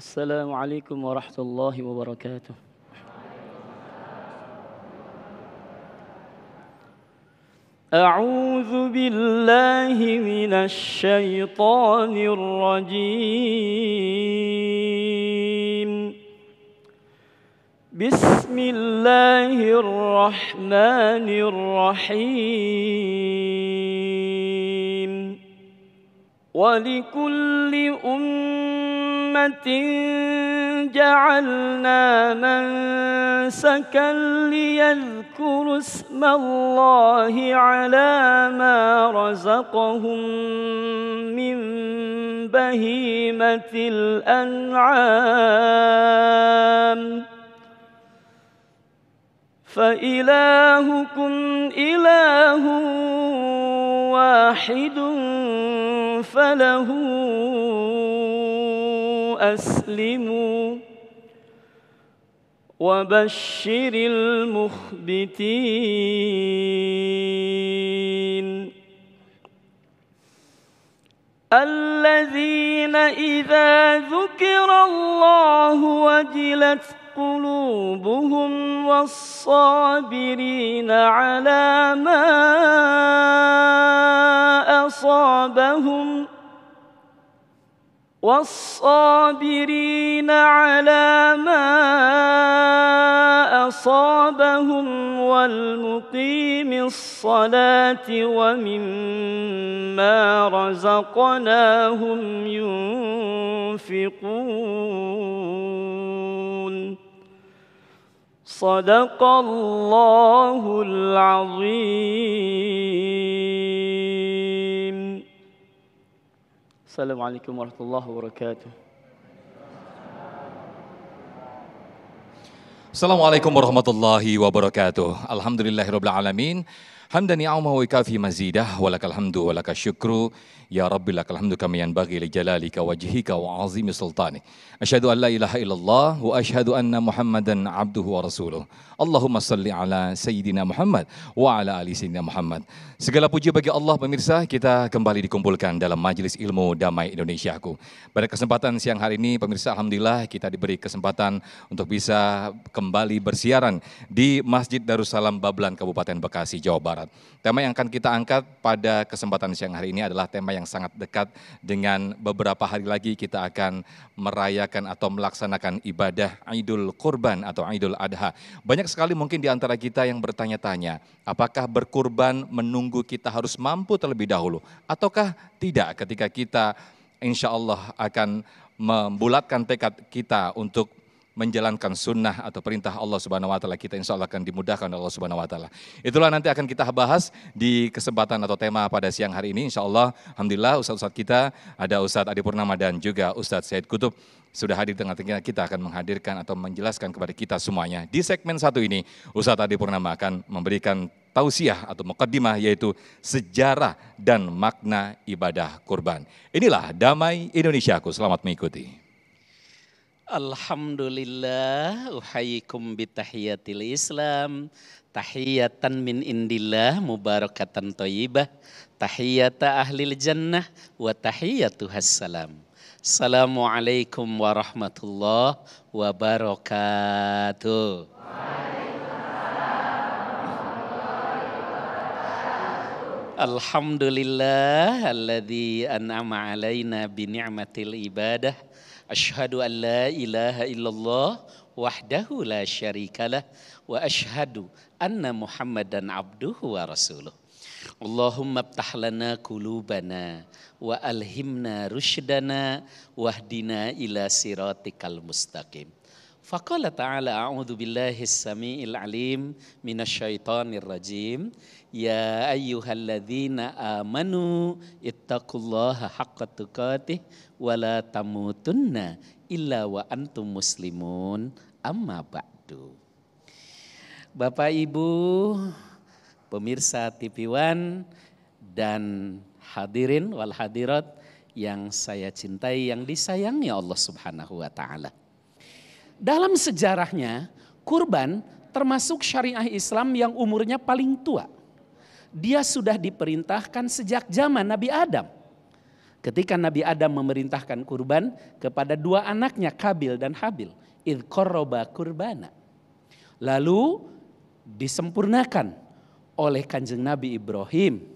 السلام عليكم ورحمة الله وبركاته. أعوذ بالله من الشيطان الرجيم. بسم الله الرحمن الرحيم. ولكل أمة جعلنا منسكا ليذكروا اسم الله على ما رزقهم من بهيمة الأنعام فإلهكم إله واحد فله أسلموا وبشر المخبتين الذين إذا ذكر الله وجلت قلوبهم والصابرين على ما أصابهم والمقيم الصلاة ومما رزقناهم ينفقون صدق الله العظيم. Assalamualaikum warahmatullahi wabarakatuh. Assalamualaikum warahmatullahi wabarakatuh. Alhamdulillahirabbil alamin. Hamdan ni'amahu wa kafi mazidah wa lakal hamdu wa lakal syukru ya rabbi lakal hamdu kama yanbaghi li jalalika wajhika wa azimi sultanik. Asyhadu an la ilaha illallah wa asyhadu anna Muhammadan abduhu wa rasuluh. Allahumma salli ala sayyidina Muhammad wa ala ali sayyidina Muhammad. Segala puji bagi Allah pemirsa, kita kembali dikumpulkan dalam Majelis Ilmu Damai Indonesiaku. Pada kesempatan siang hari ini pemirsa, alhamdulillah kita diberi kesempatan untuk bisa kembali bersiaran di Masjid Darussalam Babelan Kabupaten Bekasi, Jawa Barat. Tema yang akan kita angkat pada kesempatan siang hari ini adalah tema yang sangat dekat dengan beberapa hari lagi kita akan merayakan atau melaksanakan ibadah Idul Kurban atau Idul Adha. Banyak sekali mungkin di antara kita yang bertanya-tanya, apakah berkurban menunggu kita harus mampu terlebih dahulu ataukah tidak ketika kita insya Allah akan membulatkan tekad kita untuk menjalankan sunnah atau perintah Allah Subhanahu wa taala, kita insya Allah akan dimudahkan oleh Allah Subhanahu wa taala. Itulah nanti akan kita bahas di kesempatan atau tema pada siang hari ini insya Allah. Alhamdulillah ustadz-ustadz kita, ada Ustadz Adi Purnama dan juga Ustadz Said Kutub sudah hadir di tengah-tengah kita, akan menghadirkan atau menjelaskan kepada kita semuanya. Di segmen satu ini Ustadz Adi Purnama akan memberikan tausiah atau muqaddimah, yaitu sejarah dan makna ibadah kurban. Inilah Damai Indonesiaku, selamat mengikuti. Alhamdulillah, uhayyikum bitahiyatil Islam, tahiyatan min indillah, mubarakatan thayyibah, tahiyata ahlil jannah, wa tahiyatuhas salam. Assalamualaikum warahmatullahi wabarakatuh. Alhamdulillah, alladzi an'ama alaina bi ni'matil ibadah. Asyhadu an la ilaha illallah wahdahu la syarikalah wa asyhadu anna Muhammadan abduhu wa rasuluh. Allahumma iftah lana qulubana wa alhimna rusydana wahdina ila siratikal mustaqim. Faqala ta'ala a'udzu billahi as-sami'il alim minasyaitonir rajim. Ya ayyuhalladzina amanu ittaqullaha haqqa tuqatih wa la tamutunna illa wa antum muslimun, amma ba'du. Bapak Ibu pemirsa TV One dan hadirin wal hadirat yang saya cintai, yang disayangi Allah Subhanahu wa taala. Dalam sejarahnya, kurban termasuk syariah Islam yang umurnya paling tua. Dia sudah diperintahkan sejak zaman Nabi Adam. Ketika Nabi Adam memerintahkan kurban kepada dua anaknya Kabil dan Habil. Idh qarraba kurbana. Lalu disempurnakan oleh Kanjeng Nabi Ibrahim.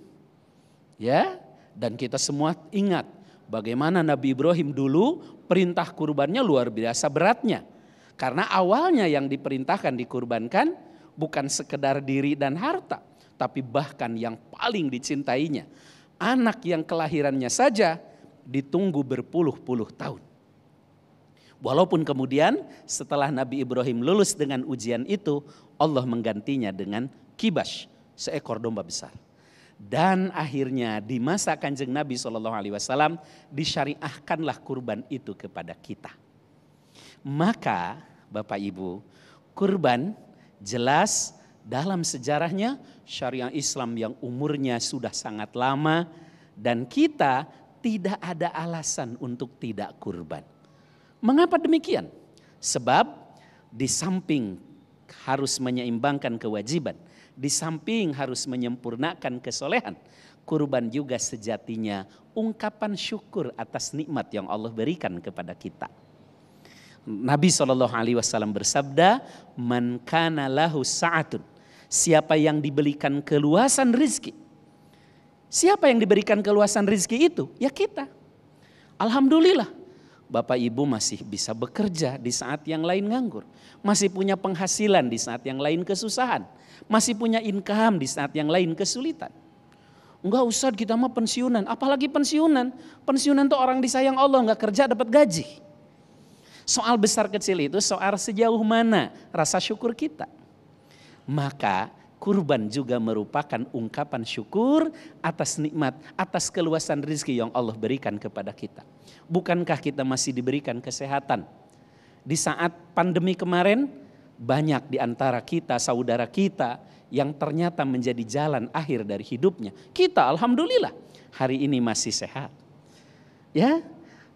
Ya, dan kita semua ingat bagaimana Nabi Ibrahim dulu perintah kurbannya luar biasa beratnya. Karena awalnya yang diperintahkan dikurbankan bukan sekedar diri dan harta, tapi bahkan yang paling dicintainya. Anak yang kelahirannya saja ditunggu berpuluh-puluh tahun. Walaupun kemudian setelah Nabi Ibrahim lulus dengan ujian itu, Allah menggantinya dengan kibas, seekor domba besar. Dan akhirnya di masa Kanjeng Nabi SAW disyariahkanlah kurban itu kepada kita. Maka Bapak Ibu, kurban jelas dalam sejarahnya syariat Islam yang umurnya sudah sangat lama dan kita tidak ada alasan untuk tidak kurban. Mengapa demikian? Sebab di samping harus menyeimbangkan kewajiban, di samping harus menyempurnakan kesolehan, kurban juga sejatinya ungkapan syukur atas nikmat yang Allah berikan kepada kita. Nabi SAW bersabda, "Man kana lahu sa'atun." Siapa yang diberikan keluasan rizki. Siapa yang diberikan keluasan rizki itu? Ya kita. Alhamdulillah. Bapak Ibu masih bisa bekerja di saat yang lain nganggur. Masih punya penghasilan di saat yang lain kesusahan. Masih punya income di saat yang lain kesulitan. Enggak usah kita mah pensiunan. Apalagi pensiunan. Pensiunan tuh orang disayang Allah, enggak kerja dapat gaji. Soal besar kecil itu soal sejauh mana rasa syukur kita. Maka kurban juga merupakan ungkapan syukur atas nikmat, atas keluasan rezeki yang Allah berikan kepada kita. Bukankah kita masih diberikan kesehatan? Di saat pandemi kemarin banyak di antara kita, saudara kita yang ternyata menjadi jalan akhir dari hidupnya. Kita alhamdulillah hari ini masih sehat. Ya,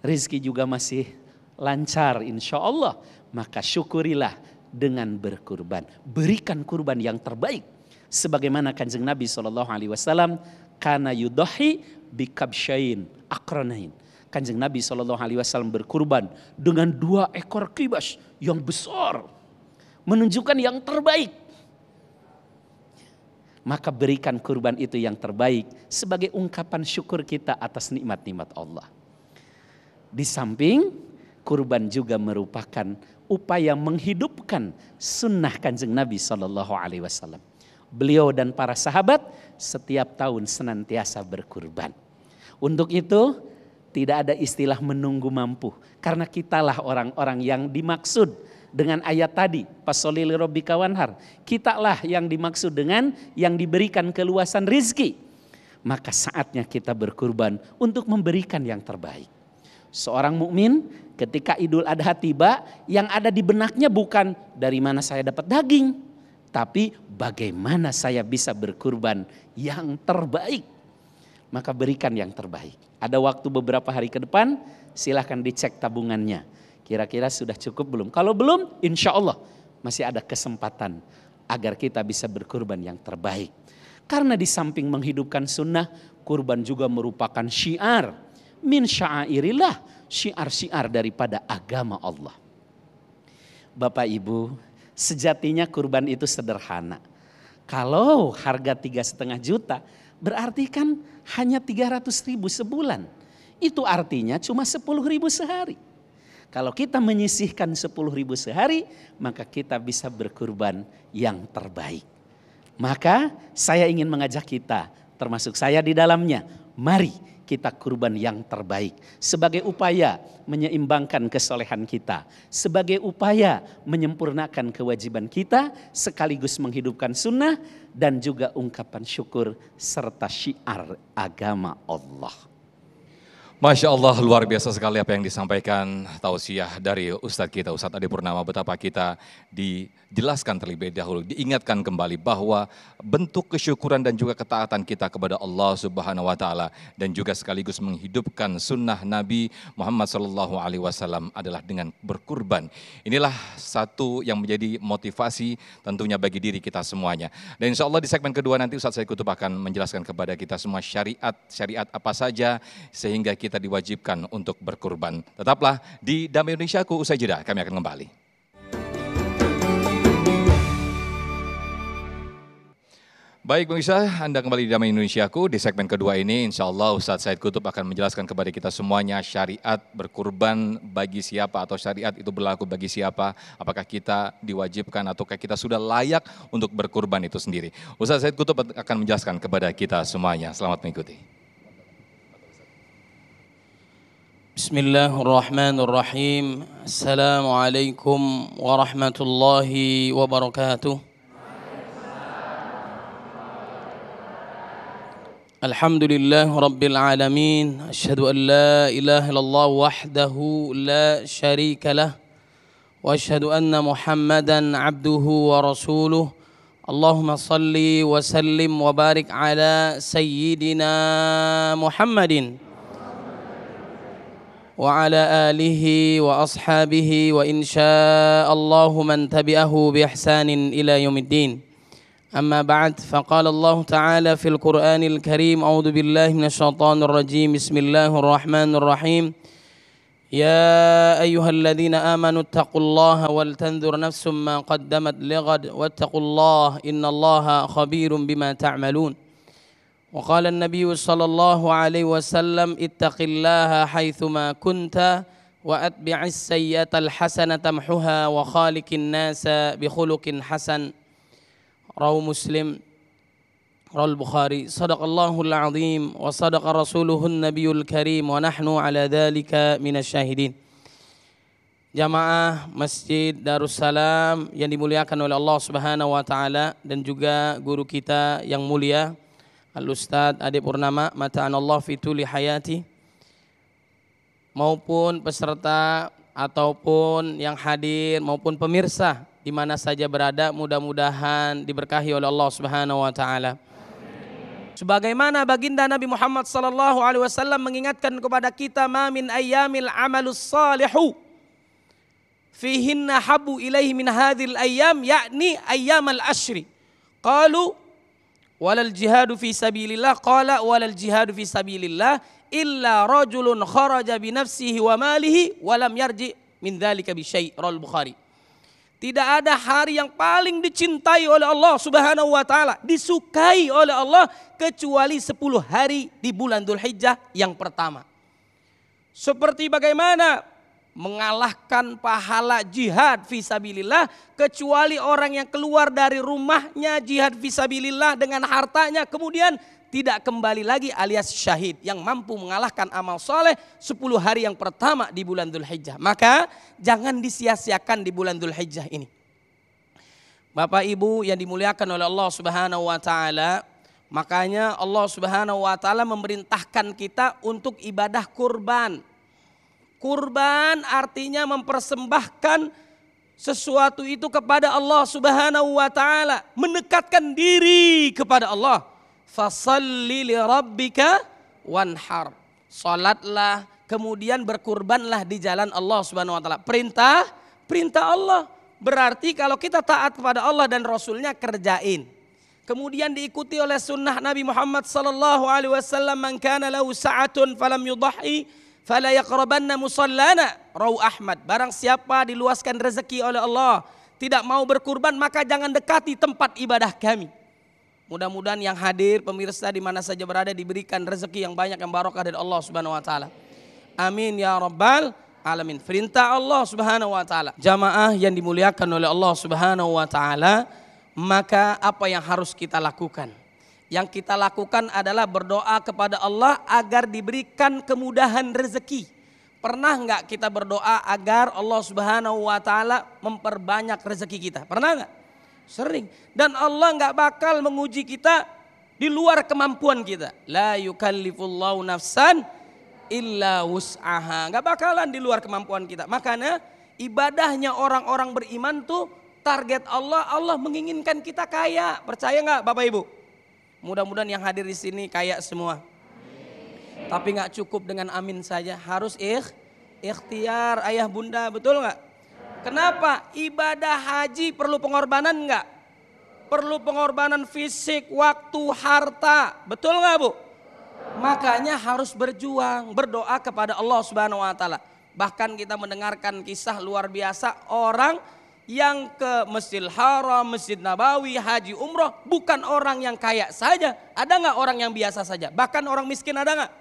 rezeki juga masih lancar insya Allah. Maka syukurilah dengan berkurban. Berikan kurban yang terbaik. Sebagaimana Kanjeng Nabi SAW kana yudahi bikabsyain akranain. Kanjeng Nabi SAW berkurban dengan 2 ekor kibas yang besar. Menunjukkan yang terbaik. Maka berikan kurban itu yang terbaik sebagai ungkapan syukur kita atas nikmat-nikmat Allah. Di samping kurban juga merupakan upaya menghidupkan sunnah Kanjeng Nabi SAW. Beliau dan para sahabat setiap tahun senantiasa berkurban. Untuk itu tidak ada istilah menunggu mampu. Karena kitalah orang-orang yang dimaksud dengan ayat tadi. Fasholli lirabbika wanhar. Kitalah yang dimaksud dengan yang diberikan keluasan rizki. Maka saatnya kita berkurban untuk memberikan yang terbaik. Seorang mukmin ketika Idul Adha tiba, yang ada di benaknya bukan dari mana saya dapat daging, tapi bagaimana saya bisa berkurban yang terbaik. Maka berikan yang terbaik. Ada waktu beberapa hari ke depan, silahkan dicek tabungannya. Kira-kira sudah cukup belum? Kalau belum, insya Allah masih ada kesempatan agar kita bisa berkurban yang terbaik. Karena di samping menghidupkan sunnah, kurban juga merupakan syiar. Min sya'airillah, syiar-syiar daripada agama Allah. Bapak Ibu, sejatinya kurban itu sederhana. Kalau harga 3,5 juta, berarti kan hanya 300.000 sebulan. Itu artinya cuma 10.000 sehari. Kalau kita menyisihkan 10.000 sehari, maka kita bisa berkurban yang terbaik. Maka saya ingin mengajak kita, termasuk saya di dalamnya, mari kita kurban yang terbaik. Sebagai upaya menyeimbangkan kesolehan kita. Sebagai upaya menyempurnakan kewajiban kita. Sekaligus menghidupkan sunnah. Dan juga ungkapan syukur serta syiar agama Allah. Masya Allah, luar biasa sekali apa yang disampaikan tausiah dari Ustadz kita, Ustadz Adi Purnama. Betapa kita dijelaskan terlebih dahulu, diingatkan kembali bahwa bentuk kesyukuran dan juga ketaatan kita kepada Allah Subhanahu Wa Taala dan juga sekaligus menghidupkan sunnah Nabi Muhammad SAW adalah dengan berkurban. Inilah satu yang menjadi motivasi tentunya bagi diri kita semuanya. Dan insya Allah di segmen kedua nanti Ustadz Said Kutub akan menjelaskan kepada kita semua syariat apa saja sehingga kita kita diwajibkan untuk berkurban. Tetaplah di Damai Indonesiaku, usai jeda kami akan kembali. Baik pemirsa, Anda kembali di Damai Indonesiaku. Di segmen kedua ini insya Allah Ustadz Said Kutub akan menjelaskan kepada kita semuanya syariat berkurban bagi siapa atau syariat itu berlaku bagi siapa. Apakah kita diwajibkan ataukah kita sudah layak untuk berkurban itu sendiri. Ustadz Said Kutub akan menjelaskan kepada kita semuanya. Selamat mengikuti. Bismillahirrahmanirrahim. Assalamualaikum warahmatullahi wabarakatuh. Alhamdulillah Rabbil Alamin. Asyhadu an la ilaha illallah wahdahu la syarika lah. Wa asyhadu anna Muhammadan abduhu wa rasuluh. Allahumma salli wa sallim wa barik ala Sayyidina Muhammadin wa ala alihi wa ashabihi wa insya'allahu man tabi'ahu bi ihsanin ila yaumiddin. أما بعد فقال الله تعالى في القرآن الكريم أعوذ بالله من الشيطان الرجيم بسم الله الرحمن الرحيم يا أيها الذين آمنوا اتقوا الله ولتنظر نفس ما قدمت لغد واتقوا الله إن الله خبير بما تعملون وقال النبي صلى الله عليه وسلم اتق الله حيثما كنت وأتبع السيئة الحسنة تمحها وخالق الناس بخلق حسن Rawu Muslim, Rawal Bukhari. Sadaqallahul azim wa sadaqa rasuluhun nabiyul karim wa nahnu ala dhalika minasyahidin. Jamaah Masjid Darussalam yang dimuliakan oleh Allah Subhanahu wa taala dan juga guru kita yang mulia Al-Ustadz Ade Purnama mata'anallah fi tuli hayati, maupun peserta ataupun yang hadir maupun pemirsa di mana saja berada, mudah-mudahan diberkahi oleh Allah Subhanahu wa taala. Sebagaimana baginda Nabi Muhammad sallallahu alaihi wasallam mengingatkan kepada kita, ma min ayyamil amalus salihu fihinna habu ilaihi min hadhil ayyam, yakni ayyamal ashri. Qalu walal jihadu fi sabilillah, qala walal jihadu fi sabilillah illa rajulun kharaja bi nafsihi wa malihi wa lam yarji min dzalika bi syai'. Rawal Bukhari. Tidak ada hari yang paling dicintai oleh Allah Subhanahu wa taala, disukai oleh Allah kecuali 10 hari di bulan Dzulhijjah yang pertama. Seperti bagaimana mengalahkan pahala jihad fisabilillah, kecuali orang yang keluar dari rumahnya jihad fisabilillah dengan hartanya kemudian tidak kembali lagi alias syahid, yang mampu mengalahkan amal soleh 10 hari yang pertama di bulan Dzulhijjah. Maka jangan disia-siakan di bulan Dzulhijjah ini. Bapak Ibu yang dimuliakan oleh Allah Subhanahu wa taala, makanya Allah Subhanahu wa taala memerintahkan kita untuk ibadah kurban. Kurban artinya mempersembahkan sesuatu itu kepada Allah Subhanahu wa taala, mendekatkan diri kepada Allah. Fasalli li rabbika wanhar. Salatlah, kemudian berkurbanlah di jalan Allah Subhanahu wa taala. Perintah Allah. Berarti kalau kita taat kepada Allah dan Rasulnya, kerjain. Kemudian diikuti oleh sunnah Nabi Muhammad sallallahu alaihi wasallam, man kana lahu sa'atun falam yudhi fala yaqrabanna musallana. Rawu Ahmad. Barang siapa diluaskan rezeki oleh Allah tidak mau berkurban, maka jangan dekati tempat ibadah kami. Mudah-mudahan yang hadir, pemirsa di mana saja berada, diberikan rezeki yang banyak, yang barokah dari Allah Subhanahu wa taala. Amin ya rabbal alamin. Perintah Allah Subhanahu wa taala. Jamaah yang dimuliakan oleh Allah Subhanahu wa taala, maka apa yang harus kita lakukan? Yang kita lakukan adalah berdoa kepada Allah agar diberikan kemudahan rezeki. Pernah enggak kita berdoa agar Allah Subhanahu wa taala memperbanyak rezeki kita? Pernah enggak? Sering. Dan Allah nggak bakal menguji kita di luar kemampuan kita. La yukallifullahu nafsan illa wus'aha. Nggak bakalan di luar kemampuan kita. Makanya ibadahnya orang-orang beriman tuh target Allah menginginkan kita kaya. Percaya nggak Bapak Ibu? Mudah-mudahan yang hadir di sini kaya semua. Amin. Tapi nggak cukup dengan amin saja, harus ikhtiar ayah bunda, betul nggak? Kenapa? Ibadah haji perlu pengorbanan enggak? Perlu pengorbanan fisik, waktu, harta. Betul enggak Bu? Makanya harus berjuang, berdoa kepada Allah Subhanahu wa taala. Bahkan kita mendengarkan kisah luar biasa orang yang ke Masjidil Haram, Masjid Nabawi, haji umroh, bukan orang yang kaya saja. Ada nggak orang yang biasa saja? Bahkan orang miskin ada nggak?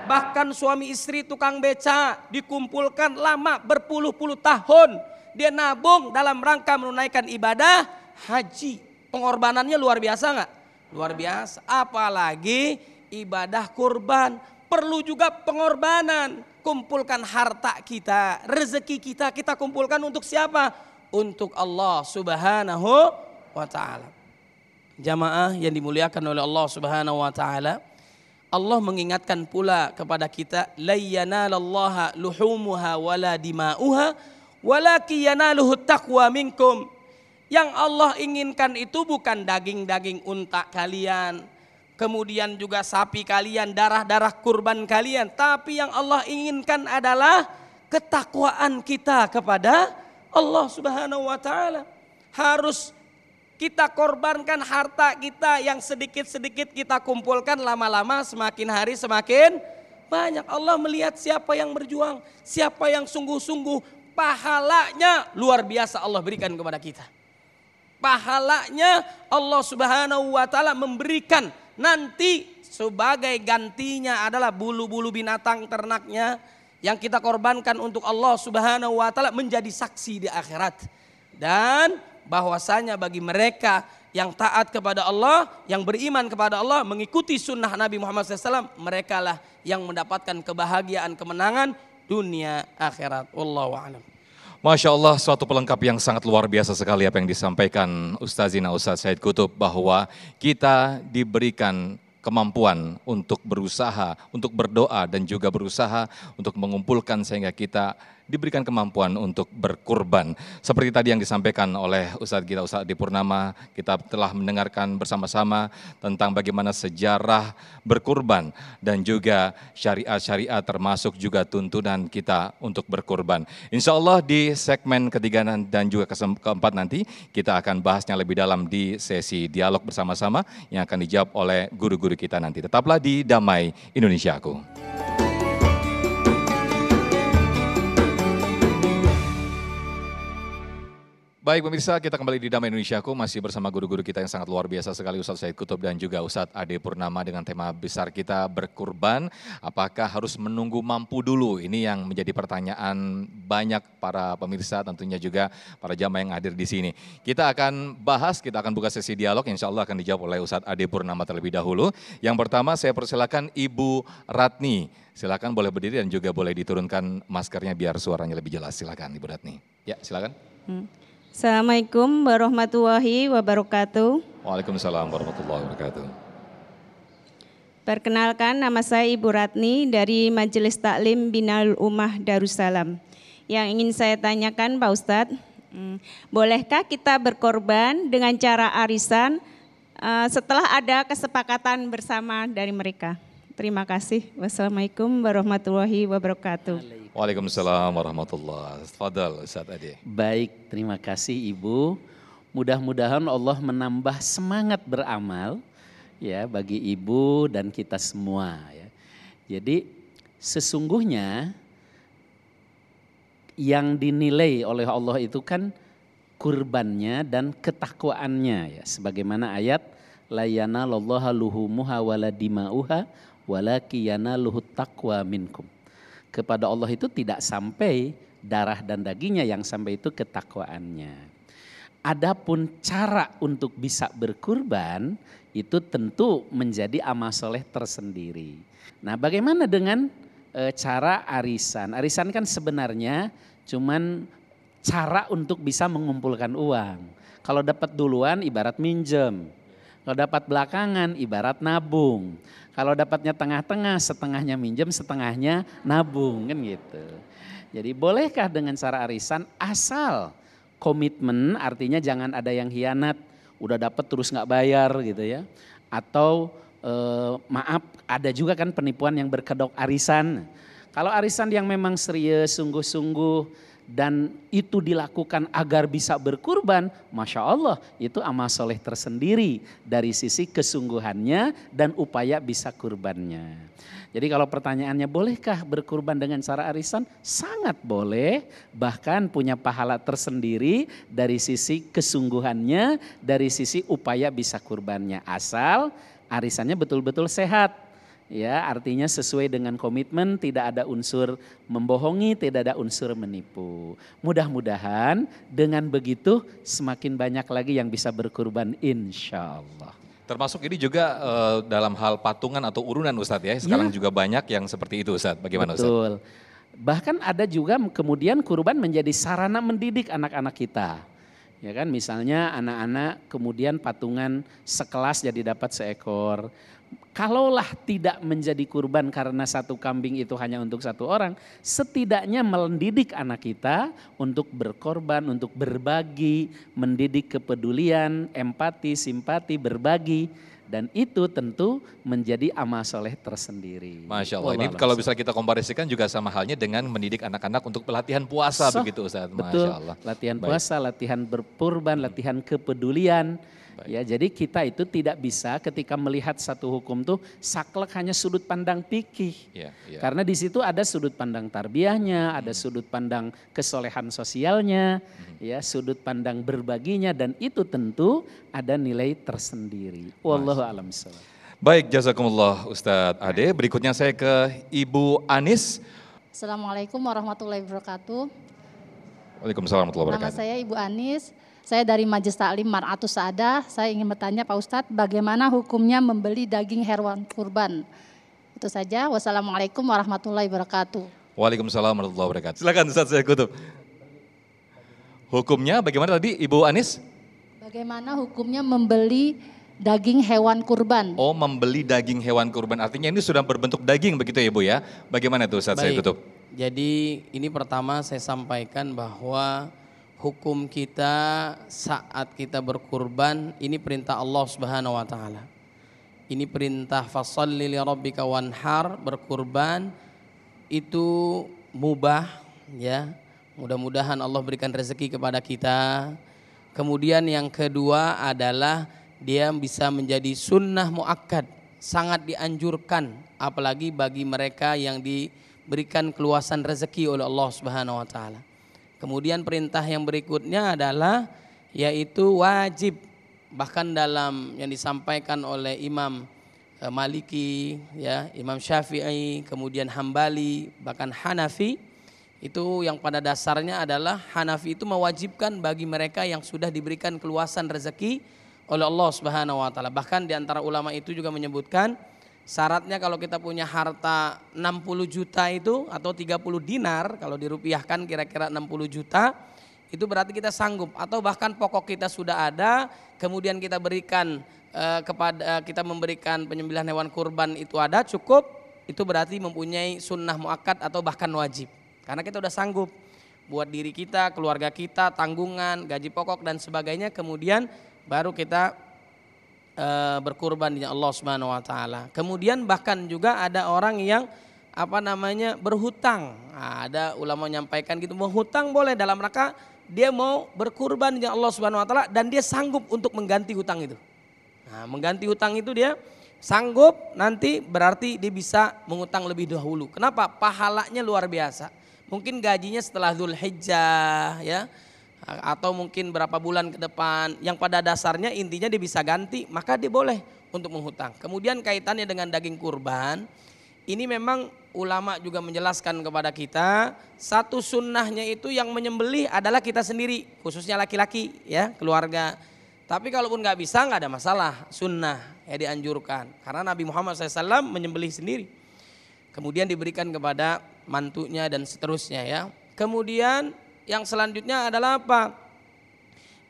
Bahkan suami istri tukang beca dikumpulkan lama berpuluh-puluh tahun. Dia nabung dalam rangka menunaikan ibadah haji. Pengorbanannya luar biasa nggak? Luar biasa. Apalagi ibadah kurban. Perlu juga pengorbanan. Kumpulkan harta kita, rezeki kita, kita kumpulkan untuk siapa? Untuk Allah Subhanahu wa ta'ala. Jamaah yang dimuliakan oleh Allah Subhanahu wa ta'ala, Allah mengingatkan pula kepada kita, la yanalallaha luhumuha wala dima'uha walakin yanaluhu taqwa minkum. Yang Allah inginkan itu bukan daging-daging unta kalian, kemudian juga sapi kalian, darah-darah kurban kalian, tapi yang Allah inginkan adalah ketakwaan kita kepada Allah Subhanahu wa ta'ala. Harus kita korbankan harta kita yang sedikit-sedikit kita kumpulkan, lama-lama semakin hari semakin banyak. Allah melihat siapa yang berjuang, siapa yang sungguh-sungguh, pahalanya luar biasa Allah berikan kepada kita. Pahalanya Allah Subhanahu wa ta'ala memberikan, nanti sebagai gantinya adalah bulu-bulu binatang ternaknya yang kita korbankan untuk Allah Subhanahu wa ta'ala menjadi saksi di akhirat. Dan bahwasanya bagi mereka yang taat kepada Allah, yang beriman kepada Allah, mengikuti sunnah Nabi Muhammad SAW, mereka lah yang mendapatkan kebahagiaan, kemenangan dunia akhirat. Wallahu a'lam. Masya Allah, suatu pelengkap yang sangat luar biasa sekali apa yang disampaikan Ustazina Ustaz Said Qutub, bahwa kita diberikan kemampuan untuk berusaha, untuk berdoa dan juga berusaha untuk mengumpulkan sehingga kita diberikan kemampuan untuk berkurban. Seperti tadi yang disampaikan oleh Ustadz kita, Ustadz Adi Purnama, kita telah mendengarkan bersama-sama tentang bagaimana sejarah berkurban dan juga syariat-syariat termasuk juga tuntunan kita untuk berkurban. Insya Allah di segmen ketiga dan juga keempat nanti kita akan bahasnya lebih dalam di sesi dialog bersama-sama yang akan dijawab oleh guru-guru kita nanti. Tetaplah di Damai Indonesiaku. Baik pemirsa, kita kembali di Damai Indonesiaku, masih bersama guru-guru kita yang sangat luar biasa sekali, Ustadz Said Qutub dan juga Ustadz Ade Purnama dengan tema besar kita berkurban. Apakah harus menunggu mampu dulu? Ini yang menjadi pertanyaan banyak para pemirsa, tentunya juga para jamaah yang hadir di sini. Kita akan bahas, kita akan buka sesi dialog, insya Allah akan dijawab oleh Ustadz Ade Purnama terlebih dahulu. Yang pertama saya persilakan Ibu Ratni. Silakan boleh berdiri dan juga boleh diturunkan maskernya biar suaranya lebih jelas. Silakan Ibu Ratni. Ya silakan. Assalamualaikum warahmatullahi wabarakatuh. Waalaikumsalam warahmatullahi wabarakatuh. Perkenalkan, nama saya Ibu Ratni dari Majelis Taklim Binal Ummah Darussalam. Yang ingin saya tanyakan Pak Ustadz, bolehkah kita berkorban dengan cara arisan setelah ada kesepakatan bersama dari mereka? Terima kasih. Wassalamualaikum warahmatullahi wabarakatuh. Waalaikumsalam warahmatullahi wabarakatuh. Tafadhal Ustaz Ade. Baik, terima kasih Ibu. Mudah-mudahan Allah menambah semangat beramal ya bagi Ibu dan kita semua ya. Jadi sesungguhnya yang dinilai oleh Allah itu kan kurbannya dan ketakwaannya ya. Sebagaimana ayat la yanalallaha luhumuha wala dima'uha walakin yanaluhut taqwa minkum. Kepada Allah itu tidak sampai darah dan dagingnya, yang sampai itu ketakwaannya. Adapun cara untuk bisa berkurban itu tentu menjadi amal soleh tersendiri. Nah, bagaimana dengan cara arisan? Arisan kan sebenarnya cuman cara untuk bisa mengumpulkan uang. Kalau dapat duluan ibarat minjem. Kalau dapat belakangan ibarat nabung. Kalau dapatnya tengah-tengah, setengahnya minjem, setengahnya nabung kan gitu. Jadi bolehkah dengan cara arisan asal komitmen, artinya jangan ada yang hianat, udah dapat terus nggak bayar gitu ya. Atau maaf, ada juga kan penipuan yang berkedok arisan. Kalau arisan yang memang serius, sungguh-sungguh, dan itu dilakukan agar bisa berkurban, Masya Allah itu amal soleh tersendiri dari sisi kesungguhannya dan upaya bisa kurbannya. Jadi kalau pertanyaannya bolehkah berkurban dengan cara arisan? Sangat boleh, bahkan punya pahala tersendiri dari sisi kesungguhannya, dari sisi upaya bisa kurbannya. Asal arisannya betul-betul sehat. Ya, artinya sesuai dengan komitmen, tidak ada unsur membohongi, tidak ada unsur menipu. Mudah-mudahan dengan begitu semakin banyak lagi yang bisa berkurban insya Allah. Termasuk ini juga dalam hal patungan atau urunan Ustadz ya. Sekarang juga banyak yang seperti itu Ustadz. Bagaimana Ustadz? Betul. Bahkan ada juga kemudian kurban menjadi sarana mendidik anak-anak kita. Ya kan, misalnya anak-anak kemudian patungan sekelas jadi dapat seekor. Kalaulah tidak menjadi kurban karena satu kambing itu hanya untuk satu orang, setidaknya mendidik anak kita untuk berkorban, untuk berbagi, mendidik kepedulian, empati, simpati, berbagi. Dan itu tentu menjadi amal soleh tersendiri. Masya Allah, ini kalau bisa kita komparisikan juga sama halnya dengan mendidik anak-anak untuk pelatihan puasa begitu Ustaz. Betul, Masya Allah. latihan puasa, latihan berkurban, latihan kepedulian. Ya, jadi kita itu tidak bisa ketika melihat satu hukum tuh saklek hanya sudut pandang fikih. Karena di situ ada sudut pandang tarbiyahnya, ada sudut pandang kesolehan sosialnya, ya, sudut pandang berbaginya, dan itu tentu ada nilai tersendiri. Wallahu a'lam bishawab. Baik, jazakumullah Ustadz Ade. Berikutnya saya ke Ibu Anis. Assalamualaikum warahmatullahi wabarakatuh. Waalaikumsalam warahmatullahi wabarakatuh. Nama saya Ibu Anis. Saya dari Majelis Taklim Mar'atus Sa'adah. Saya ingin bertanya Pak Ustadz, bagaimana hukumnya membeli daging hewan kurban? Itu saja. Wassalamualaikum warahmatullahi wabarakatuh. Waalaikumsalam warahmatullahi wabarakatuh. Silakan Ustadz saya kutub. Hukumnya bagaimana tadi Ibu Anis? Bagaimana hukumnya membeli daging hewan kurban? Oh, membeli daging hewan kurban. Artinya ini sudah berbentuk daging begitu ya Ibu ya? Bagaimana itu Ustadz saya kutub? Jadi ini pertama saya sampaikan bahwa hukum kita saat kita berkurban ini perintah Allah Subhanahu wa taala. Ini perintah fasholli li rabbika wanhar, berkurban itu mubah ya. Mudah-mudahan Allah berikan rezeki kepada kita. Kemudian yang kedua adalah dia bisa menjadi sunnah muakkad, sangat dianjurkan apalagi bagi mereka yang diberikan keluasan rezeki oleh Allah Subhanahu wa taala. Kemudian perintah yang berikutnya adalah yaitu wajib, bahkan dalam yang disampaikan oleh Imam Maliki, ya, Imam Syafi'i, kemudian Hambali, bahkan Hanafi, itu yang pada dasarnya adalah Hanafi itu mewajibkan bagi mereka yang sudah diberikan keluasan rezeki oleh Allah Subhanahu wa taala. Bahkan di antara ulama itu juga menyebutkan syaratnya kalau kita punya harta 60 juta itu atau 30 dinar, kalau dirupiahkan kira-kira 60 juta, itu berarti kita sanggup. Atau bahkan pokok kita sudah ada, kemudian kita berikan kita memberikan penyembelihan hewan kurban itu ada, cukup, itu berarti mempunyai sunnah muakkad atau bahkan wajib. Karena kita sudah sanggup buat diri kita, keluarga kita, tanggungan, gaji pokok dan sebagainya, kemudian baru kita berkurban di Allah Subhanahu wa taala. Kemudian bahkan juga ada orang yang berhutang. Nah, ada ulama menyampaikan gitu, berhutang boleh dalam rangka dia mau berkurban di Allah Subhanahu wa taala dan dia sanggup untuk mengganti hutang itu. Nah, mengganti hutang itu dia sanggup, nanti berarti dia bisa mengutang lebih dahulu. Kenapa? Pahalanya luar biasa. Mungkin gajinya setelah Dzulhijjah ya, atau mungkin berapa bulan ke depan, yang pada dasarnya intinya dia bisa ganti, maka dia boleh untuk menghutang. Kemudian kaitannya dengan daging kurban, ini memang ulama juga menjelaskan kepada kita, satu sunnahnya itu yang menyembelih adalah kita sendiri, khususnya laki-laki ya, keluarga. Tapi kalaupun nggak bisa nggak ada masalah, sunnah ya dianjurkan. Karena Nabi Muhammad SAW menyembelih sendiri. Kemudian diberikan kepada mantunya dan seterusnya ya. Kemudian yang selanjutnya adalah apa?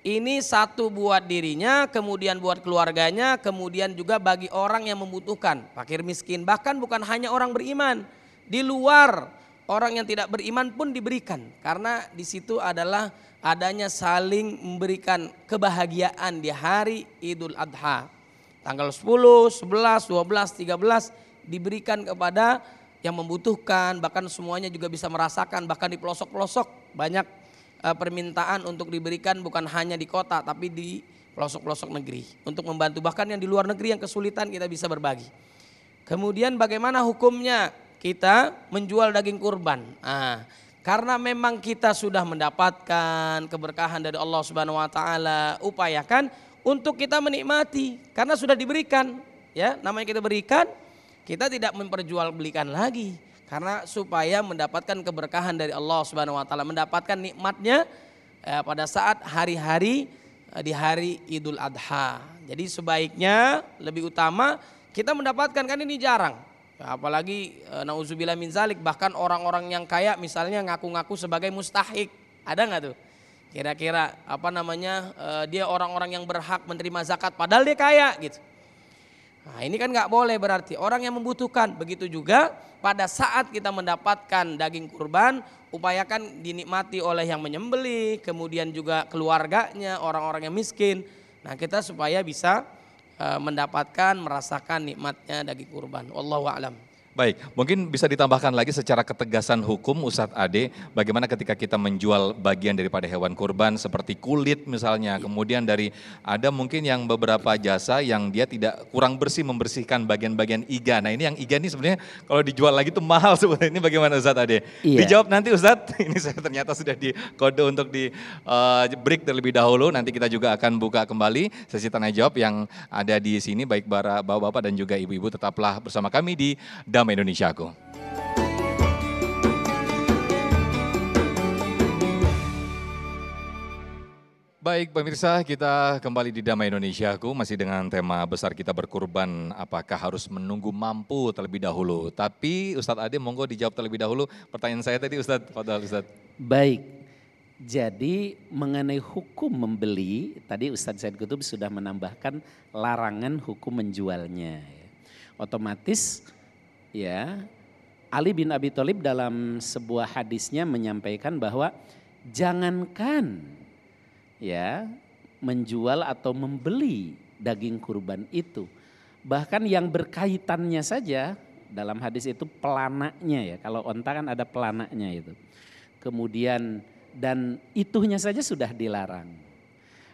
Ini satu buat dirinya, kemudian buat keluarganya, kemudian juga bagi orang yang membutuhkan, fakir miskin. Bahkan bukan hanya orang beriman, di luar orang yang tidak beriman pun diberikan. Karena di situ adalah adanya saling memberikan kebahagiaan di hari Idul Adha. Tanggal 10, 11, 12, 13 diberikan kepada yang membutuhkan, bahkan semuanya juga bisa merasakan, bahkan di pelosok-pelosok banyak permintaan untuk diberikan bukan hanya di kota tapi di pelosok-pelosok negeri untuk membantu, bahkan yang di luar negeri yang kesulitan kita bisa berbagi. Kemudian bagaimana hukumnya kita menjual daging kurban? Karena memang kita sudah mendapatkan keberkahan dari Allah Subhanahu wa taala, upayakan untuk kita menikmati karena sudah diberikan, ya, namanya kita berikan, kita tidak memperjualbelikan lagi karena supaya mendapatkan keberkahan dari Allah Subhanahu wa taala, mendapatkan nikmatnya pada saat hari-hari di hari Idul Adha. Jadi sebaiknya lebih utama kita mendapatkan, kan ini jarang. Apalagi nauzubillah min zalik, bahkan orang-orang yang kaya misalnya ngaku-ngaku sebagai mustahik. Ada nggak tuh? Kira-kira dia orang-orang yang berhak menerima zakat padahal dia kaya gitu. Nah, ini kan nggak boleh, berarti orang yang membutuhkan. Begitu juga pada saat kita mendapatkan daging kurban, upayakan dinikmati oleh yang menyembelih, kemudian juga keluarganya, orang-orang yang miskin. Nah, kita supaya bisa mendapatkan, merasakan nikmatnya daging kurban. Wallahu a'lam. Baik, mungkin bisa ditambahkan lagi secara ketegasan hukum Ustadz Ade, bagaimana ketika kita menjual bagian daripada hewan kurban seperti kulit misalnya, kemudian ada mungkin yang beberapa jasa yang dia tidak kurang bersih membersihkan bagian-bagian iga. Nah ini yang iga ini sebenarnya kalau dijual lagi itu mahal sebenarnya, ini bagaimana Ustadz Ade? Iya. Dijawab nanti Ustadz, ini saya ternyata sudah di kode untuk di break terlebih dahulu, nanti kita juga akan buka kembali sesi tanya jawab yang ada di sini, baik bapak-bapak dan juga ibu-ibu, tetaplah bersama kami di Damai Indonesiaku. Baik pemirsa, kita kembali di Damai Indonesiaku, masih dengan tema besar kita berkurban, apakah harus menunggu mampu terlebih dahulu. Tapi Ustadz Ade monggo dijawab terlebih dahulu pertanyaan saya tadi Ustadz. Fadhal Ustadz. Baik, jadi mengenai hukum membeli, tadi Ustadz Said Qutub sudah menambahkan larangan hukum menjualnya. Otomatis ya, Ali bin Abi Thalib dalam sebuah hadisnya menyampaikan bahwa jangankan ya menjual atau membeli daging kurban itu, bahkan yang berkaitannya saja dalam hadis itu pelanaknya ya, kalau onta kan ada pelanaknya itu, kemudian dan itunya saja sudah dilarang.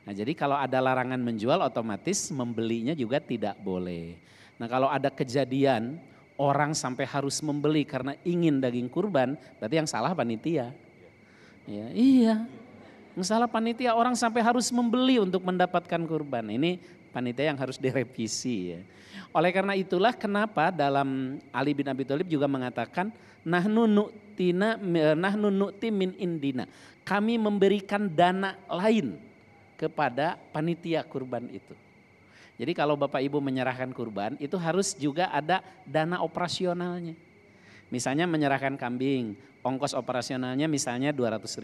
Nah jadi kalau ada larangan menjual, otomatis membelinya juga tidak boleh. Nah kalau ada kejadian orang sampai harus membeli karena ingin daging kurban, berarti yang salah panitia. Ya, iya, yang salah panitia, orang sampai harus membeli untuk mendapatkan kurban. Ini panitia yang harus direvisi ya. Oleh karena itulah kenapa dalam Ali bin Abi Thalib juga mengatakan nahnu nu'ti min indina. Kami memberikan dana lain kepada panitia kurban itu. Jadi kalau Bapak Ibu menyerahkan kurban itu harus juga ada dana operasionalnya. Misalnya menyerahkan kambing, ongkos operasionalnya misalnya 200.000.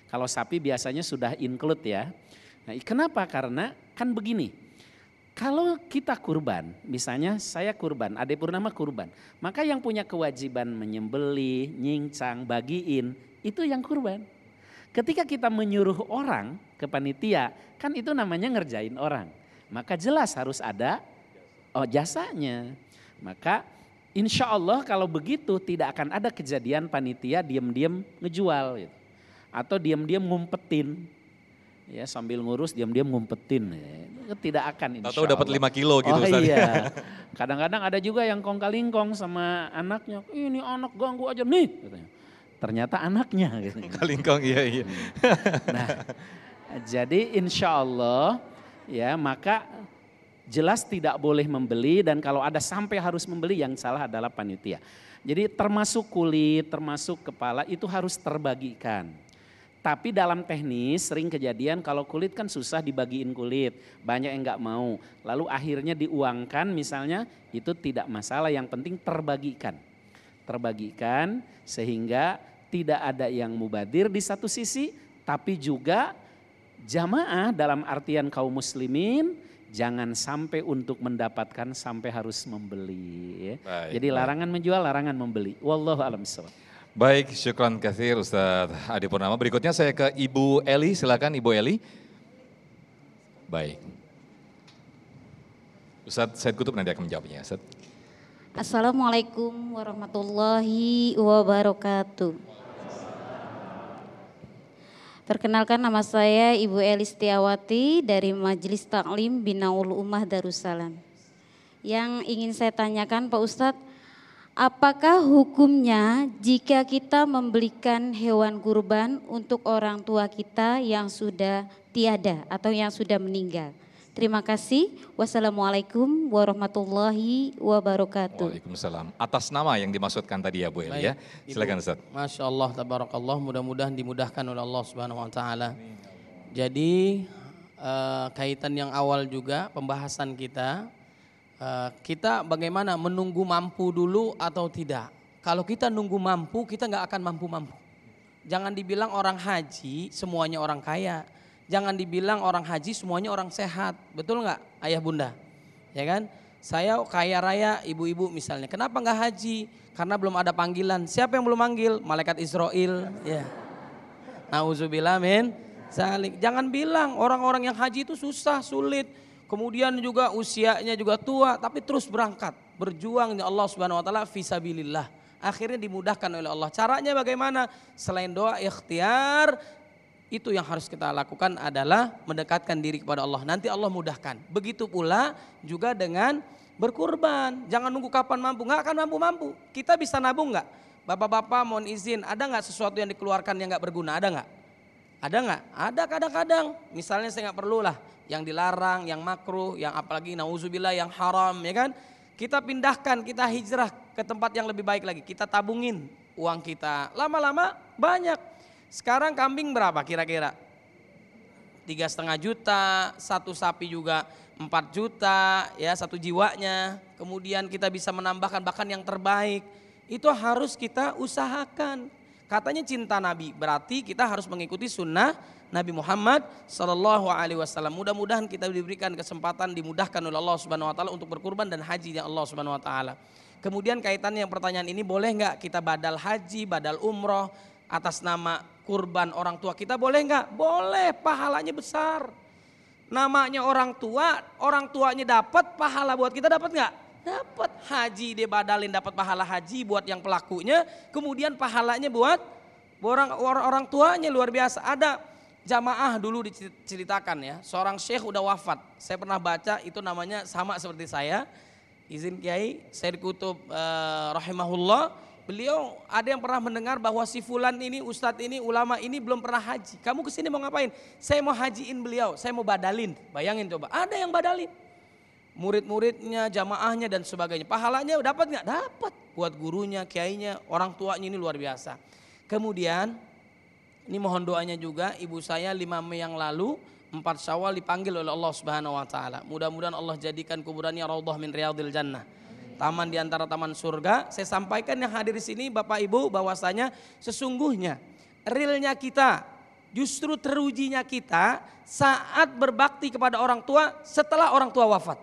Kalau sapi biasanya sudah include ya. Nah, kenapa? Karena kan begini, kalau kita kurban, misalnya saya kurban, Ade Purnama kurban, maka yang punya kewajiban menyembelih, nyincang, bagiin, itu yang kurban. Ketika kita menyuruh orang ke panitia, kan itu namanya ngerjain orang. Maka jelas harus ada jasanya. Maka insya Allah kalau begitu tidak akan ada kejadian panitia diam-diam ngejual gitu. Atau diam-diam ngumpetin. Ya sambil ngurus diam-diam ngumpetin. Ya. Tidak akan insya Allah. Atau dapat 5 kilo gitu. Oh iya. Kadang-kadang ada juga yang kong-kalingkong sama anaknya. Ini anak ganggu aja nih. Katanya. Ternyata anaknya. Gitu. Kalingkong iya. Nah jadi insya Allah ya maka jelas tidak boleh membeli, dan kalau ada sampai harus membeli yang salah adalah panitia. Jadi termasuk kulit, termasuk kepala itu harus terbagikan. Tapi dalam teknis sering kejadian kalau kulit kan susah dibagiin kulit, banyak yang nggak mau. Lalu akhirnya diuangkan misalnya, itu tidak masalah, yang penting terbagikan. Terbagikan sehingga tidak ada yang mubadir di satu sisi, tapi juga jamaah dalam artian kaum muslimin jangan sampai untuk mendapatkan sampai harus membeli. Ya. Jadi larangan menjual, larangan membeli. Wallahu a'lam bishawab. Baik, syukran katsir Ustadz Ade Purnama. Berikutnya saya ke Ibu Eli, silakan Ibu Eli. Baik. Ustadz Said Qutub nanti akan menjawabnya. Ustadz. Assalamualaikum warahmatullahi wabarakatuh. Perkenalkan, nama saya Ibu Elis Tiawati dari Majelis Taklim Binaul Ummah Darussalam. Yang ingin saya tanyakan Pak Ustadz, apakah hukumnya jika kita membelikan hewan kurban untuk orang tua kita yang sudah tiada atau yang sudah meninggal? Terima kasih. Wassalamualaikum warahmatullahi wabarakatuh. Waalaikumsalam. Atas nama yang dimaksudkan tadi ya Bu Eli ya. Silakan Ustaz. Masya Allah, tabarakallah, mudah-mudahan dimudahkan oleh Allah Subhanahu Wa Taala. Jadi kaitan yang awal juga pembahasan kita, kita bagaimana menunggu mampu dulu atau tidak. Kalau kita nunggu mampu, kita nggak akan mampu-mampu. Jangan dibilang orang haji semuanya orang kaya. Jangan dibilang orang haji semuanya orang sehat. Betul nggak ayah bunda? Ya kan? Saya kaya raya ibu-ibu misalnya. Kenapa nggak haji? Karena belum ada panggilan. Siapa yang belum manggil? Malaikat Israel. Ya. Nauzubillah min zalik. Jangan bilang orang-orang yang haji itu susah, sulit. Kemudian juga usianya juga tua, tapi terus berangkat, berjuang di Allah Subhanahu wa taala fisabilillah. Akhirnya dimudahkan oleh Allah. Caranya bagaimana? Selain doa ikhtiar, itu yang harus kita lakukan adalah mendekatkan diri kepada Allah. Nanti Allah mudahkan. Begitu pula juga dengan berkurban. Jangan nunggu kapan mampu. Nggak akan mampu-mampu. Kita bisa nabung nggak? Bapak-bapak mohon izin, ada nggak sesuatu yang dikeluarkan yang nggak berguna? Ada nggak? Ada nggak? Ada kadang-kadang. Misalnya saya nggak perlu lah. Yang dilarang, yang makruh, yang apalagi nauzubillah yang haram, ya kan? Kita pindahkan, kita hijrah ke tempat yang lebih baik lagi. Kita tabungin uang kita. Lama-lama banyak. Sekarang kambing berapa kira-kira? 3,5 juta, satu sapi juga 4 juta, ya satu jiwanya. Kemudian kita bisa menambahkan bahkan yang terbaik. Itu harus kita usahakan. Katanya cinta Nabi, berarti kita harus mengikuti sunnah Nabi Muhammad Sallallahu Alaihi Wasallam. Mudah-mudahan kita diberikan kesempatan, dimudahkan oleh Allah Subhanahu Wa Taala untuk berkurban dan haji Allah Subhanahu Wa Taala. Kemudian kaitannya yang pertanyaan ini, boleh nggak kita badal haji, badal umroh atas nama kurban orang tua kita, boleh nggak? Boleh, pahalanya besar. Namanya orang tua, orang tuanya dapat, pahala buat kita dapat nggak? Dapat. Haji dia badalin, dapat pahala haji buat yang pelakunya, kemudian pahalanya buat orang tuanya, luar biasa. Ada jamaah dulu diceritakan ya, seorang syekh udah wafat. Saya pernah baca, itu namanya sama seperti saya. Izin Kiai Said Qutub rahimahullah. Beliau ada yang pernah mendengar bahwa si fulan ini, ustadz ini, ulama ini belum pernah haji. Kamu kesini mau ngapain? Saya mau hajiin beliau, saya mau badalin. Bayangin coba, ada yang badalin. Murid-muridnya, jamaahnya dan sebagainya. Pahalanya dapat nggak? Dapat. Buat gurunya, kiainya, orang tuanya, ini luar biasa. Kemudian, ini mohon doanya juga, ibu saya 5 Mei yang lalu, 4 Syawal dipanggil oleh Allah Subhanahu Wa Taala. Mudah-mudahan Allah jadikan kuburannya raudhah min riyadil jannah. Taman di antara taman surga. Saya sampaikan yang hadir di sini Bapak Ibu bahwasanya sesungguhnya realnya kita, justru terujinya kita saat berbakti kepada orang tua setelah orang tua wafat.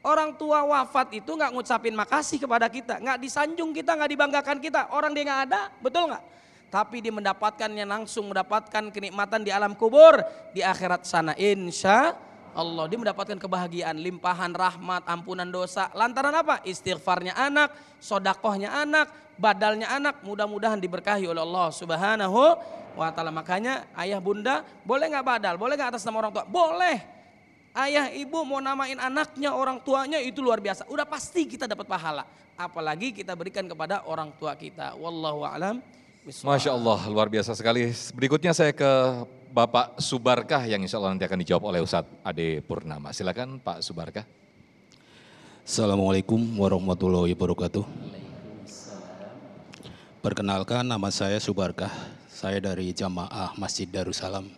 Orang tua wafat itu nggak ngucapin makasih kepada kita, nggak disanjung kita, nggak dibanggakan kita. Orang dia nggak ada, betul nggak? Tapi dia mendapatkannya langsung, mendapatkan kenikmatan di alam kubur, di akhirat sana insya Allah. Dia mendapatkan kebahagiaan, limpahan rahmat, ampunan dosa. Lantaran apa? Istighfarnya anak, sodakohnya anak, badalnya anak. Mudah-mudahan diberkahi oleh Allah Subhanahu wa Ta'ala. Makanya ayah bunda boleh nggak badal? Boleh nggak atas nama orang tua? Boleh. Ayah ibu mau namain anaknya, orang tuanya, itu luar biasa. Udah pasti kita dapat pahala. Apalagi kita berikan kepada orang tua kita. Wallahu a'lam. Masya Allah, luar biasa sekali. Berikutnya saya ke Bapak Subarkah yang insya Allah nanti akan dijawab oleh Ustadz Ade Purnama. Silakan Pak Subarkah. Assalamualaikum warahmatullahi wabarakatuh. Perkenalkan, nama saya Subarkah. Saya dari Jamaah Masjid Darussalam.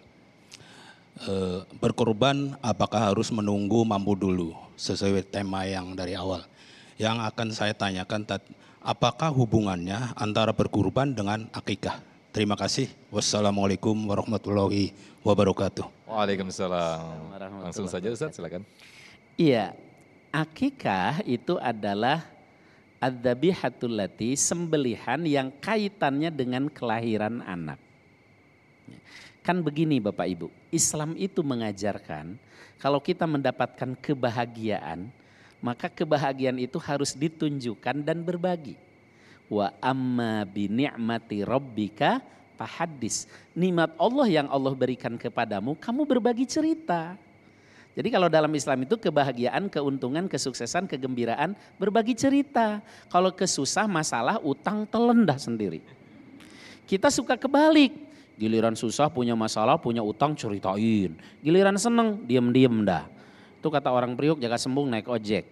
Berkorban apakah harus menunggu mampu dulu sesuai tema yang dari awal. Yang akan saya tanyakan, apakah hubungannya antara berkurban dengan akikah? Terima kasih. Wassalamualaikum warahmatullahi wabarakatuh. Waalaikumsalam. Langsung saja Ustaz, silakan. Iya, akikah itu adalah adzabihatul lati, sembelihan yang kaitannya dengan kelahiran anak. Kan begini Bapak Ibu, Islam itu mengajarkan kalau kita mendapatkan kebahagiaan, maka kebahagiaan itu harus ditunjukkan dan berbagi. Wa amma bi ni'mati rabbika fahaddis. Nikmat Allah yang Allah berikan kepadamu, kamu berbagi cerita. Jadi kalau dalam Islam itu kebahagiaan, keuntungan, kesuksesan, kegembiraan, berbagi cerita. Kalau kesusah, masalah, utang, telan dah sendiri. Kita suka kebalik. Giliran susah, punya masalah, punya utang, ceritain. Giliran seneng, diem-diem dah. Itu kata orang Priuk, jaga sembung naik ojek.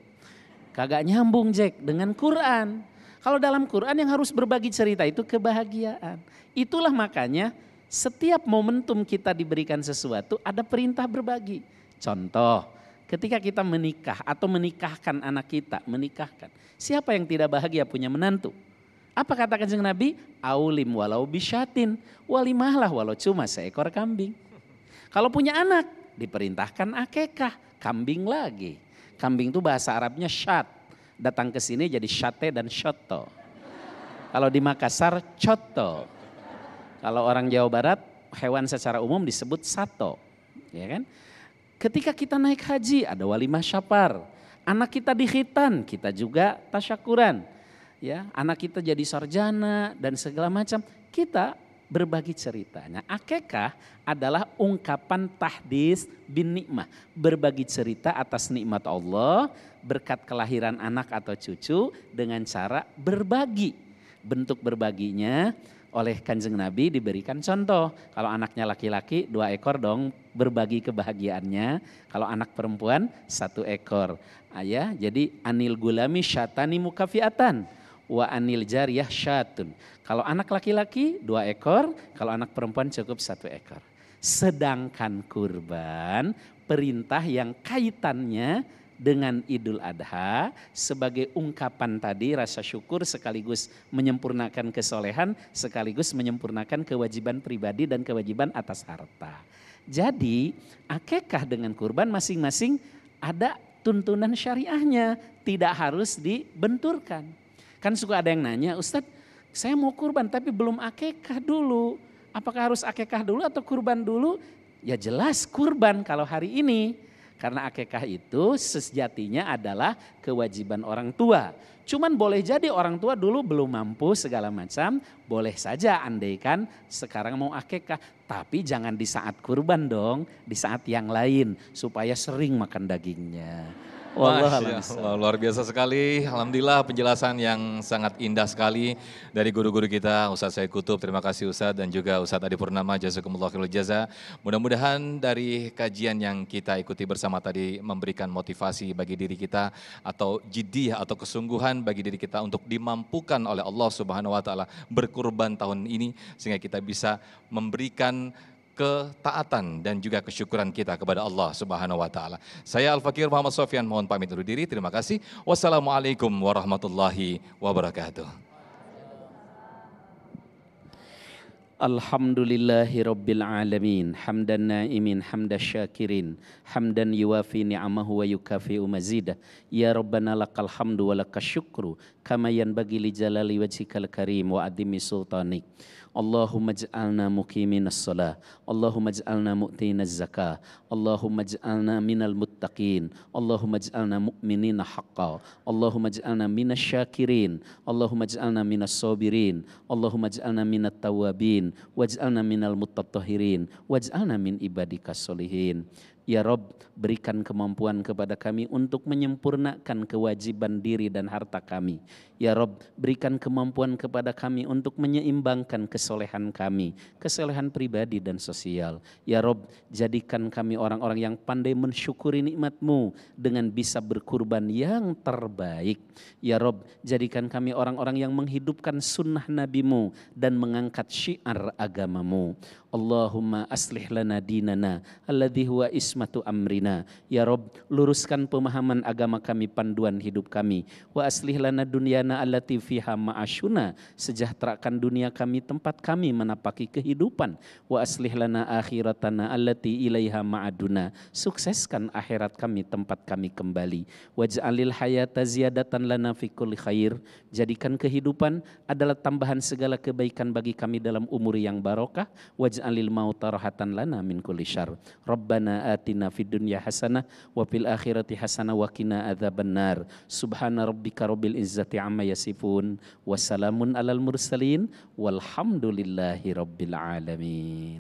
Kagak nyambung Jack dengan Quran. Kalau dalam Quran yang harus berbagi cerita itu kebahagiaan. Itulah makanya setiap momentum kita diberikan sesuatu ada perintah berbagi. Contoh, ketika kita menikah atau menikahkan anak kita, menikahkan. Siapa yang tidak bahagia punya menantu? Apa kata Kanjeng Nabi? Aulim walau bisyatin, walimahlah walau cuma seekor kambing. Kalau punya anak, diperintahkan akekah, kambing lagi. Kambing itu bahasa Arabnya syat. Datang ke sini jadi syate dan shoto. Kalau di Makassar, coto. Kalau orang Jawa Barat, hewan secara umum disebut sato. Ya kan? Ketika kita naik haji ada walimah syafar. Anak kita dikhitan, kita juga tasyakuran. Ya, anak kita jadi sarjana dan segala macam. Kita berbagi ceritanya. Akekah adalah ungkapan tahdis bin nikmah. Berbagi cerita atas nikmat Allah, berkat kelahiran anak atau cucu dengan cara berbagi. Bentuk berbaginya oleh Kanjeng Nabi diberikan contoh. Kalau anaknya laki-laki 2 ekor dong berbagi kebahagiaannya. Kalau anak perempuan 1 ekor. Ayah, jadi anil gulami syatani mukafiatan wa anil jariyah syatun. Kalau anak laki-laki 2 ekor, kalau anak perempuan cukup 1 ekor. Sedangkan kurban perintah yang kaitannya dengan Idul Adha sebagai ungkapan tadi rasa syukur sekaligus menyempurnakan kesolehan sekaligus menyempurnakan kewajiban pribadi dan kewajiban atas harta. Jadi akekah dengan kurban masing-masing ada tuntunan syariahnya, tidak harus dibenturkan. Kan suka ada yang nanya, Ustadz saya mau kurban tapi belum akekah dulu. Apakah harus akekah dulu atau kurban dulu? Ya jelas kurban kalau hari ini. Karena akekah itu sejatinya adalah kewajiban orang tua. Cuman boleh jadi orang tua dulu belum mampu segala macam. Boleh saja andaikan sekarang mau akekah. Tapi jangan di saat kurban dong. Di saat yang lain supaya sering makan dagingnya. Masya Allah, luar biasa sekali. Alhamdulillah penjelasan yang sangat indah sekali dari guru-guru kita. Ustadz Said Kutub, terima kasih Ustadz, dan juga Ustadz Adi Purnama, jazakumullah khairal jaza. Mudah-mudahan dari kajian yang kita ikuti bersama tadi memberikan motivasi bagi diri kita atau jiddiyah atau kesungguhan bagi diri kita untuk dimampukan oleh Allah Subhanahu wa taala berkurban tahun ini sehingga kita bisa memberikan ketaatan dan juga kesyukuran kita kepada Allah Subhanahu wa taala. Saya Al-Fakir Muhammad Sofyan mohon pamit undur diri. Terima kasih. Wassalamualaikum warahmatullahi wabarakatuh. Alhamdulillahi Rabbil Alamin. Hamdan na'imin, hamdan syakirin. Hamdan yuwafi ni'amahu wa yukafi'u mazidah. Ya Rabbana lakal hamdu wa lakal syukru. Kama yanbaghi li jalali wajhikal karim wa adimi sultanik. Allahumma ij'alna muqiminas shalah, Allahumma ij'alna mu'tinaz zakah, Allahumma ij'alna minal muttaqin, Allahumma ij'alna mu'minina haqqan, Allahumma ij'alna minasy syakirin, Allahumma ij'alna minas sabirin, Allahumma ij'alna minat tawabin, waj'alna minal mutatahhirin, waj'alna min ibadikas sholihin. Ya Rob, berikan kemampuan kepada kami untuk menyempurnakan kewajiban diri dan harta kami. Ya Rob, berikan kemampuan kepada kami untuk menyeimbangkan kesolehan kami, kesolehan pribadi dan sosial. Ya Rob, jadikan kami orang-orang yang pandai mensyukuri nikmat-Mu dengan bisa berkurban yang terbaik. Ya Rob, jadikan kami orang-orang yang menghidupkan sunnah Nabi-Mu dan mengangkat syiar agama-Mu. Allahumma aslih lana dinana alladhi huwa ismatu amrina. Ya Rob, luruskan pemahaman agama kami, panduan hidup kami. Wa aslih lana dunyana allati fiha ma'asyuna. Sejahterakan dunia kami, tempat kami menapaki kehidupan. Wa aslih lana akhiratana allati ilaiha ma'aduna. Sukseskan akhirat kami, tempat kami kembali. Waj'alil hayata ziyadatan lana fi kulli khair. Jadikan kehidupan adalah tambahan segala kebaikan bagi kami dalam umur yang barokah. Waj'al waj'alil mauta rahatan lana min kulli syarr. Rabbana atina fid dunya hasanah wa fil akhirati hasanah wa qina adzabannar. Subhana rabbika rabbil izzati amma yasifun. Wassalamun alal mursalin walhamdulillahi rabbil alamin.